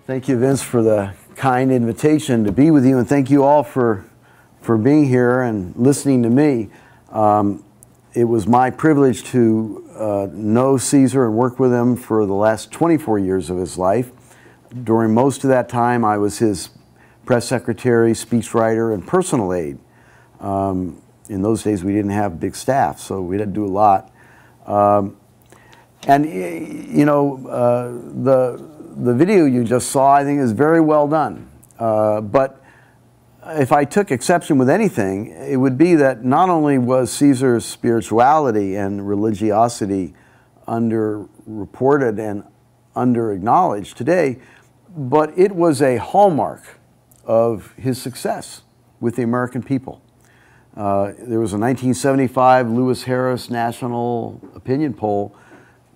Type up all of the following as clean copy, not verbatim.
Thank you, Vince, for the kind invitation to be with you, and thank you all for being here and listening to me. It was my privilege to know Cesar and work with him for the last 24 years of his life. During most of that time, I was his press secretary, speechwriter, and personal aide. In those days, we didn't have big staff, so we had to do a lot. And you know, the video you just saw, I think, is very well done. But if I took exception with anything, it would be that not only was Cesar's spirituality and religiosity underreported and under-acknowledged today, but it was a hallmark of his success with the American people. There was a 1975 Lewis Harris National Opinion Poll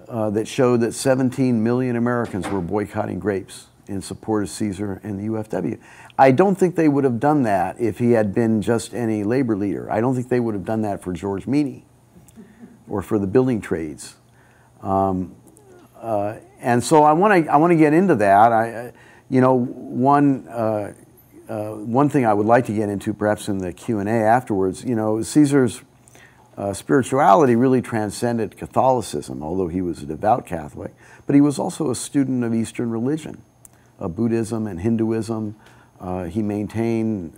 that showed that 17 million Americans were boycotting grapes in support of Cesar and the UFW. I don't think they would have done that if he had been just any labor leader. I don't think they would have done that for George Meany or for the building trades. And so I want to get into that. You know, one thing I would like to get into, perhaps in the Q&A afterwards, you know, Cesar's spirituality really transcended Catholicism, although he was a devout Catholic, but he was also a student of Eastern religion, Buddhism and Hinduism. He maintained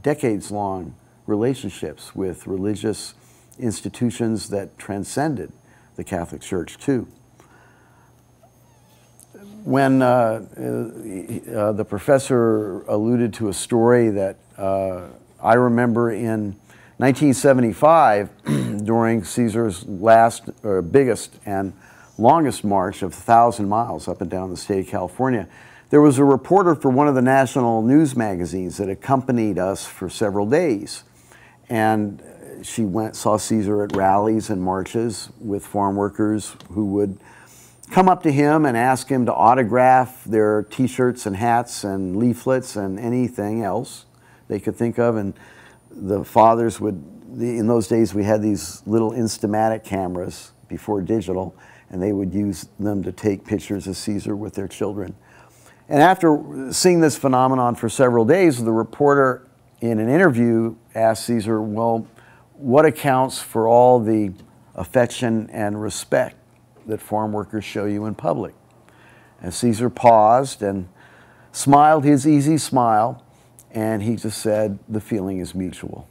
decades-long relationships with religious institutions that transcended the Catholic Church, too. When the professor alluded to a story that I remember in 1975, during Cesar's last, or biggest and longest march of 1,000 miles up and down the state of California, there was a reporter for one of the national news magazines that accompanied us for several days. And she saw Cesar at rallies and marches with farm workers who would come up to him and ask him to autograph their t-shirts and hats and leaflets and anything else they could think of. And the fathers would, in those days we had these little Instamatic cameras before digital, and they would use them to take pictures of Cesar with their children. And after seeing this phenomenon for several days, the reporter in an interview asked Cesar, well, what accounts for all the affection and respect that farm workers show you in public? And Cesar paused and smiled his easy smile, and he just said, the feeling is mutual.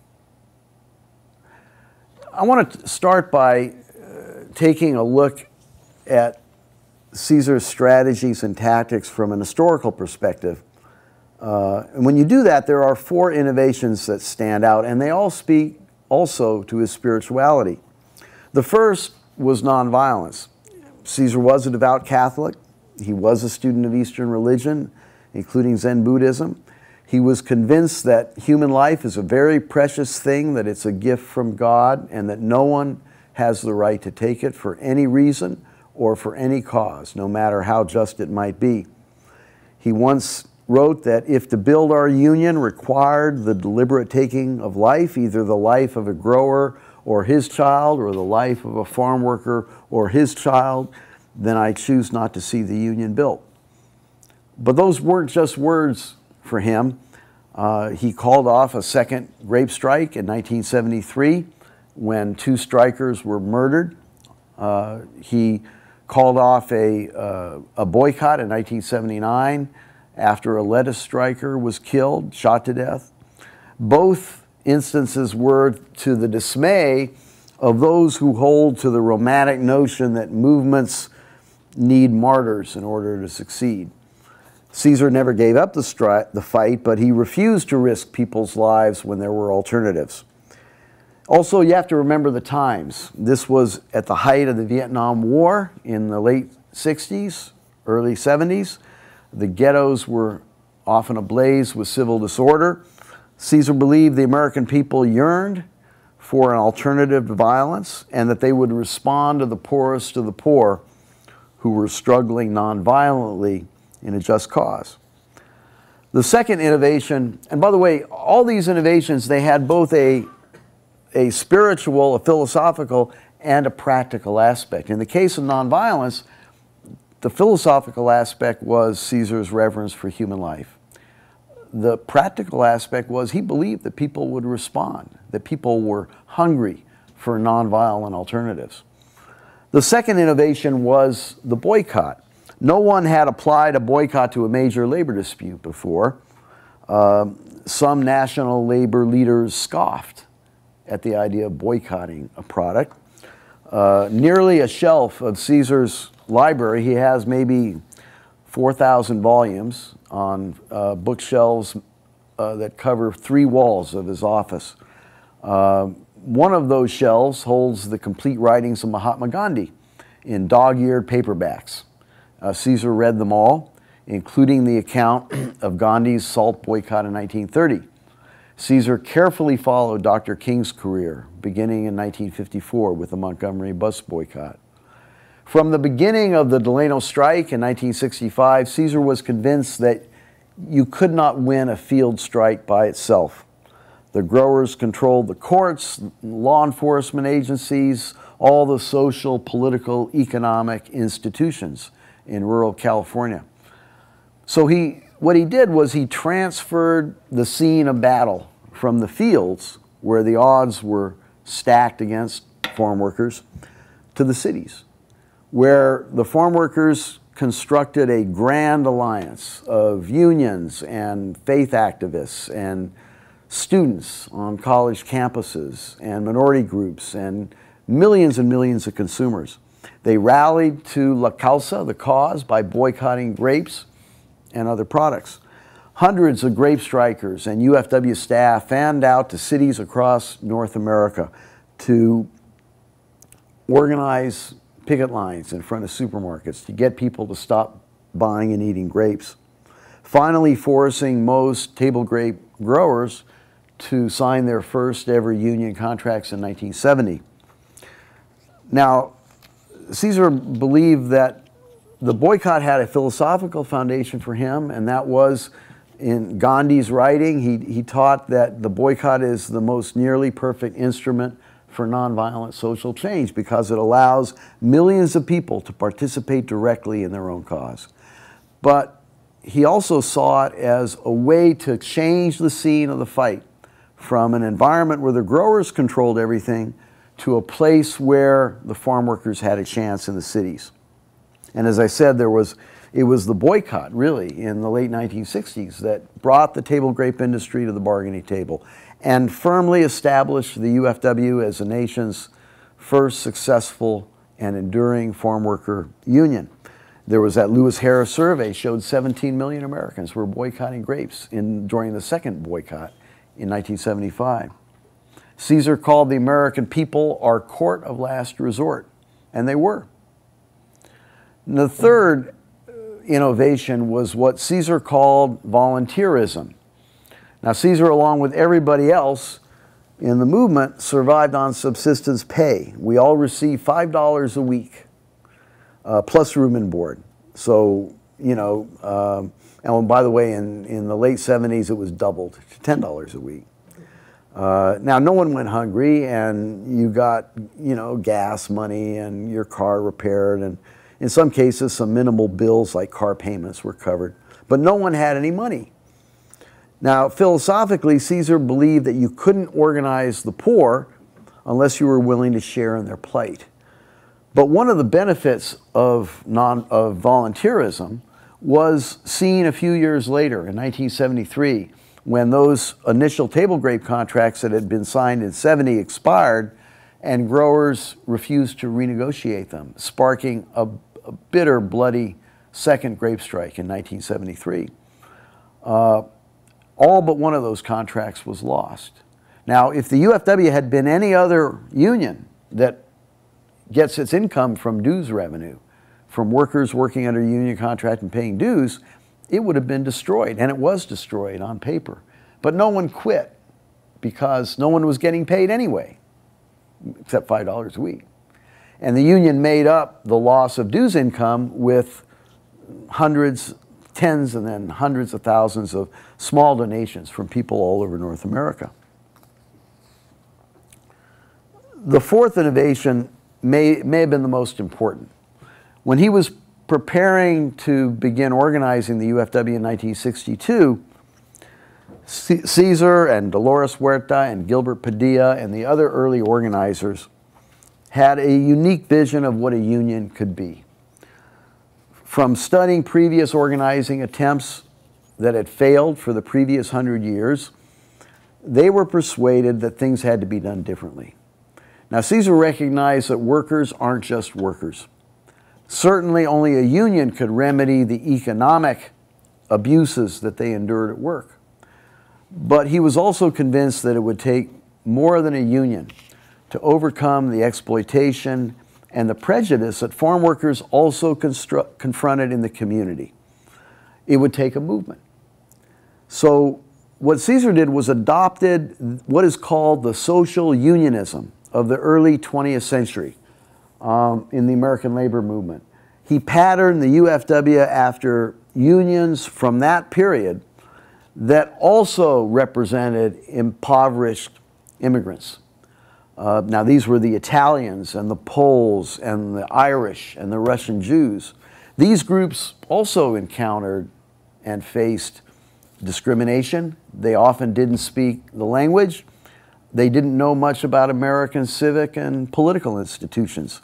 I want to start by taking a look at Cesar's strategies and tactics from an historical perspective. And when you do that, there are 4 innovations that stand out, and they all speak also to his spirituality. The first was nonviolence. Cesar was a devout Catholic. He was a student of Eastern religion, including Zen Buddhism. He was convinced that human life is a very precious thing, that it's a gift from God, and that no one has the right to take it for any reason or for any cause, no matter how just it might be. He once wrote that if to build our union required the deliberate taking of life, either the life of a grower or his child, or the life of a farm worker or his child, then I choose not to see the union built. But those weren't just words for him. He called off a second grape strike in 1973 when 2 strikers were murdered. He called off a boycott in 1979 after a lettuce striker was killed, shot to death. Both instances were to the dismay of those who hold to the romantic notion that movements need martyrs in order to succeed. Cesar never gave up the fight, but he refused to risk people's lives when there were alternatives. Also, you have to remember the times. This was at the height of the Vietnam War in the late 60s, early 70s. The ghettos were often ablaze with civil disorder. Cesar believed the American people yearned for an alternative to violence, and that they would respond to the poorest of the poor who were struggling nonviolently in a just cause. The second innovation, and by the way, all these innovations, they had both a spiritual, a philosophical, and a practical aspect. In the case of nonviolence, the philosophical aspect was Cesar's reverence for human life. The practical aspect was he believed that people would respond, that people were hungry for nonviolent alternatives. The second innovation was the boycott. No one had applied a boycott to a major labor dispute before. Some national labor leaders scoffed at the idea of boycotting a product. Nearly a shelf of Cesar's library, he has maybe 4,000 volumes on bookshelves that cover 3 walls of his office. One of those shelves holds the complete writings of Mahatma Gandhi in dog-eared paperbacks. Cesar read them all, including the account of Gandhi's salt boycott in 1930. Cesar carefully followed Dr. King's career, beginning in 1954 with the Montgomery bus boycott. From the beginning of the Delano strike in 1965, Cesar was convinced that you could not win a field strike by itself. The growers controlled the courts, law enforcement agencies, all the social, political, economic institutions in rural California. So what he did was he transferred the scene of battle from the fields, where the odds were stacked against farm workers, to the cities, where the farm workers constructed a grand alliance of unions and faith activists and students on college campuses and minority groups and millions of consumers. They rallied to La Causa, the cause, by boycotting grapes and other products. Hundreds of grape strikers and UFW staff fanned out to cities across North America to organize picket lines in front of supermarkets to get people to stop buying and eating grapes, finally forcing most table grape growers to sign their first ever union contracts in 1970. Now, Cesar believed that the boycott had a philosophical foundation for him, and that was in Gandhi's writing. He taught that the boycott is the most nearly perfect instrument for nonviolent social change because it allows millions of people to participate directly in their own cause. But he also saw it as a way to change the scene of the fight from an environment where the growers controlled everything to a place where the farm workers had a chance in the cities. And as I said, it was the boycott, really, in the late 1960s that brought the table grape industry to the bargaining table and firmly established the UFW as the nation's first successful and enduring farm worker union. There was that Lewis Harris survey showed 17 million Americans were boycotting grapes during the second boycott in 1975. Cesar called the American people our court of last resort, and they were. And the third innovation was what Cesar called volunteerism. Now, Cesar, along with everybody else in the movement, survived on subsistence pay. We all received $5 a week, plus room and board. So, and by the way, in the late 70s, it was doubled to $10 a week. Now, no one went hungry, and you got, gas money and your car repaired, and in some cases, some minimal bills like car payments were covered. But no one had any money. Now, philosophically, Cesar believed that you couldn't organize the poor unless you were willing to share in their plight. But one of the benefits of volunteerism was seen a few years later, in 1973, when those initial table grape contracts that had been signed in '70 expired and growers refused to renegotiate them, sparking a bitter, bloody second grape strike in 1973. All but one of those contracts was lost. Now, if the UFW had been any other union that gets its income from dues revenue, from workers working under a union contract and paying dues, it would have been destroyed, and it was destroyed on paper. But no one quit because no one was getting paid anyway, except $5 a week. And the union made up the loss of dues income with hundreds, tens, and then hundreds of thousands of small donations from people all over North America. The fourth innovation may have been the most important. When he was preparing to begin organizing the UFW in 1962, Cesar and Dolores Huerta and Gilbert Padilla and the other early organizers had a unique vision of what a union could be. From studying previous organizing attempts that had failed for the previous 100 years, they were persuaded that things had to be done differently. Now, Cesar recognized that workers aren't just workers. Certainly, only a union could remedy the economic abuses that they endured at work. But he was also convinced that it would take more than a union to overcome the exploitation and the prejudice that farm workers also confronted in the community. It would take a movement. So what Cesar did was adopted what is called the social unionism of the early 20th century in the American labor movement. He patterned the UFW after unions from that period that also represented impoverished immigrants. Now, these were the Italians and the Poles and the Irish and the Russian Jews. These groups also encountered and faced discrimination. They often didn't speak the language. They didn't know much about American civic and political institutions.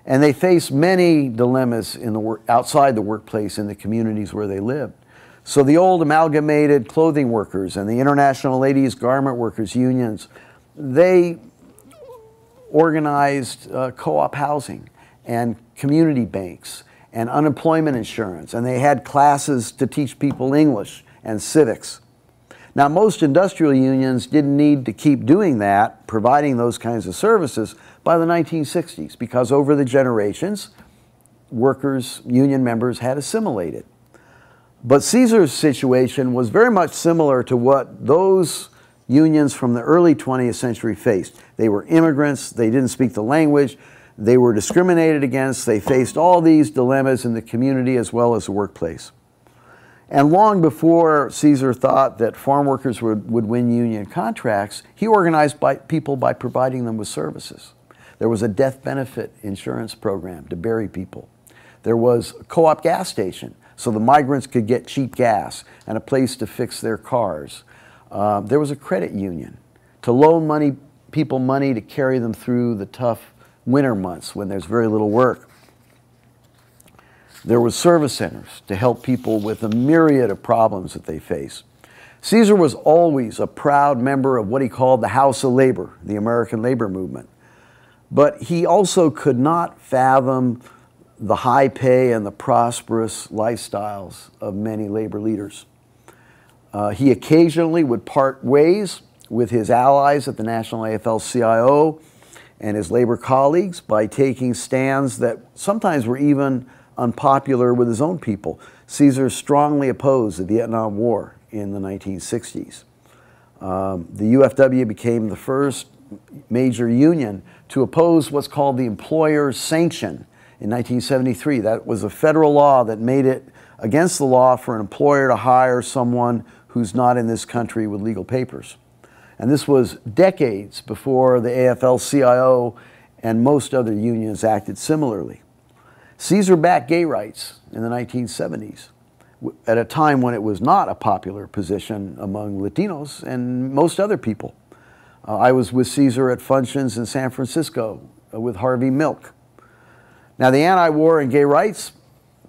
And they faced many dilemmas in the outside the workplace in the communities where they lived. So the old amalgamated clothing workers and the International Ladies Garment Workers unions, they organized co-op housing and community banks and unemployment insurance, and they had classes to teach people English and civics. Now, most industrial unions didn't need to keep doing that, providing those kinds of services, by the 1960s, because over the generations, workers, union members had assimilated. But Cesar's situation was very much similar to what those unions from the early 20th century faced. They were immigrants, they didn't speak the language, they were discriminated against, they faced all these dilemmas in the community as well as the workplace. And long before Cesar thought that farm workers would win union contracts, he organized people by providing them with services. There was a death benefit insurance program to bury people. There was a co-op gas station so the migrants could get cheap gas and a place to fix their cars. There was a credit union to loan people money to carry them through the tough winter months when there's very little work. There was service centers to help people with a myriad of problems that they face. Cesar was always a proud member of what he called the House of Labor, the American labor movement. But he also could not fathom the high pay and the prosperous lifestyles of many labor leaders. He occasionally would part ways with his allies at the National AFL-CIO and his labor colleagues by taking stands that sometimes were even unpopular with his own people. Cesar strongly opposed the Vietnam War in the 1960s. The UFW became the first major union to oppose what's called the employer's sanction in 1973. That was a federal law that made it against the law for an employer to hire someone who's not in this country with legal papers. And this was decades before the AFL-CIO and most other unions acted similarly. Cesar backed gay rights in the 1970s at a time when it was not a popular position among Latinos and most other people. I was with Cesar at functions in San Francisco with Harvey Milk. Now, the anti-war and gay rights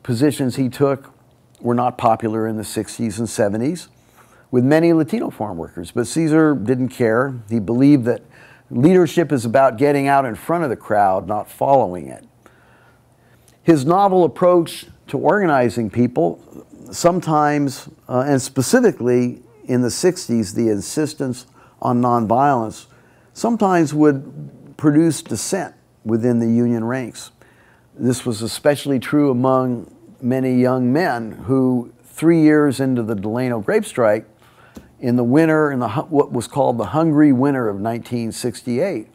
positions he took were not popular in the 60s and 70s with many Latino farm workers, but Cesar didn't care. He believed that leadership is about getting out in front of the crowd, not following it. His novel approach to organizing people, sometimes, and specifically in the 60s, the insistence on nonviolence, sometimes would produce dissent within the union ranks. This was especially true among many young men who, 3 years into the Delano grape strike, in the winter, in what was called the hungry winter of 1968,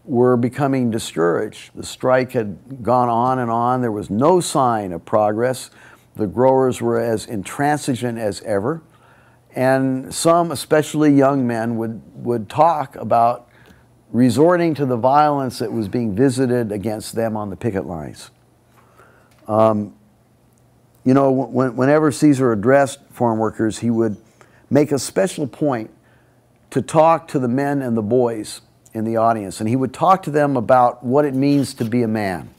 were becoming discouraged. The strike had gone on and on. There was no sign of progress. The growers were as intransigent as ever. And some, especially young men, would talk about resorting to the violence that was being visited against them on the picket lines. you know, whenever Cesar addressed farm workers, he would make a special point to talk to the men and the boys in the audience, and he would talk to them about what it means to be a man.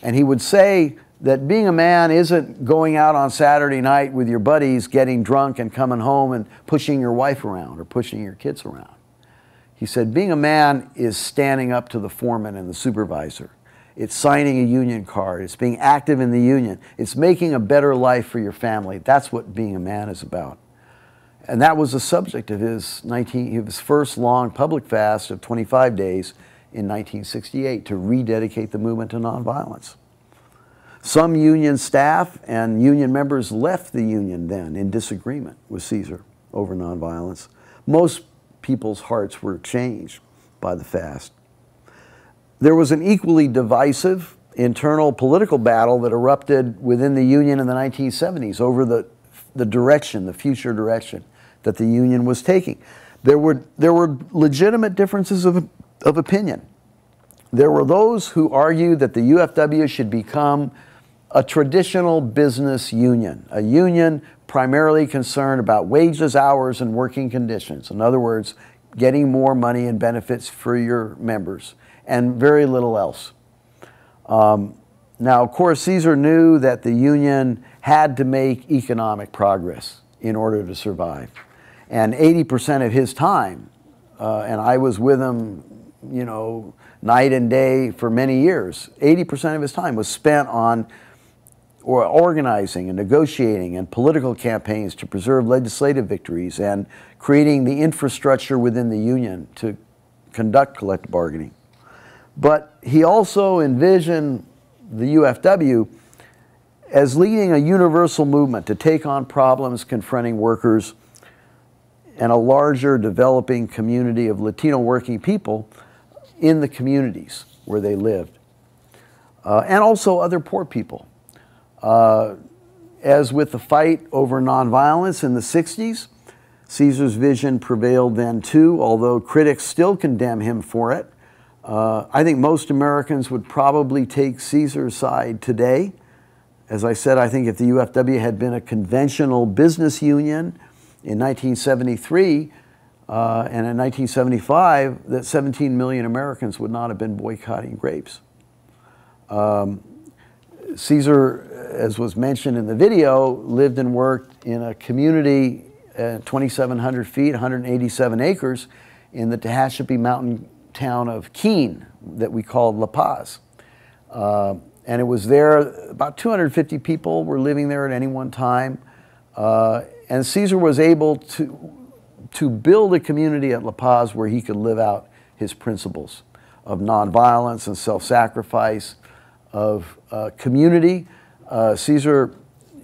And he would say that being a man isn't going out on Saturday night with your buddies, getting drunk and coming home and pushing your wife around or pushing your kids around. He said, being a man is standing up to the foreman and the supervisor. It's signing a union card. It's being active in the union. It's making a better life for your family. That's what being a man is about. And that was the subject of his first long public fast of 25 days in 1968 to rededicate the movement to nonviolence. Some union staff and union members left the union then in disagreement with Cesar over nonviolence. Most people's hearts were changed by the fast. There was an equally divisive internal political battle that erupted within the union in the 1970s over the direction, the future direction that the union was taking. There were legitimate differences of opinion. There were those who argued that the UFW should become a traditional business union, a union primarily concerned about wages, hours, and working conditions. In other words, getting more money and benefits for your members, and very little else. Now, of course, Cesar knew that the union had to make economic progress in order to survive. And 80% of his time, and I was with him, you know, night and day for many years, 80% of his time was spent on organizing and negotiating and political campaigns to preserve legislative victories and creating the infrastructure within the union to conduct collective bargaining. But he also envisioned the UFW as leading a universal movement to take on problems confronting workers and a larger developing community of Latino working people in the communities where they lived, and also other poor people. As with the fight over nonviolence in the 60s, Cesar's vision prevailed then too, although critics still condemn him for it. I think most Americans would probably take Cesar's side today. As I said, I think if the UFW had been a conventional business union in 1973 and in 1975, that 17 million Americans would not have been boycotting grapes. Cesar, as was mentioned in the video, lived and worked in a community at 2,700 feet, 187 acres, in the Tehachapi mountain town of Keene that we called La Paz. And it was there, about 250 people were living there at any one time. And Cesar was able to build a community at La Paz where he could live out his principles of nonviolence and self-sacrifice, of community. Cesar,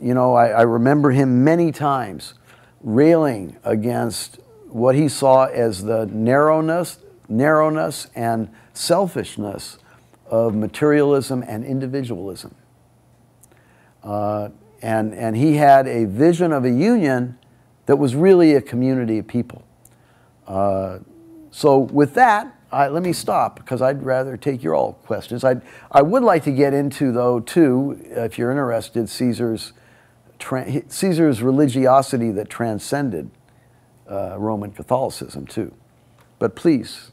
you know, I remember him many times railing against what he saw as the narrowness and selfishness of materialism and individualism. And he had a vision of a union that was really a community of people. So with that, let me stop because I'd rather take your all questions. I would like to get into, though, too, if you're interested, Caesar's religiosity that transcended Roman Catholicism, too. But please.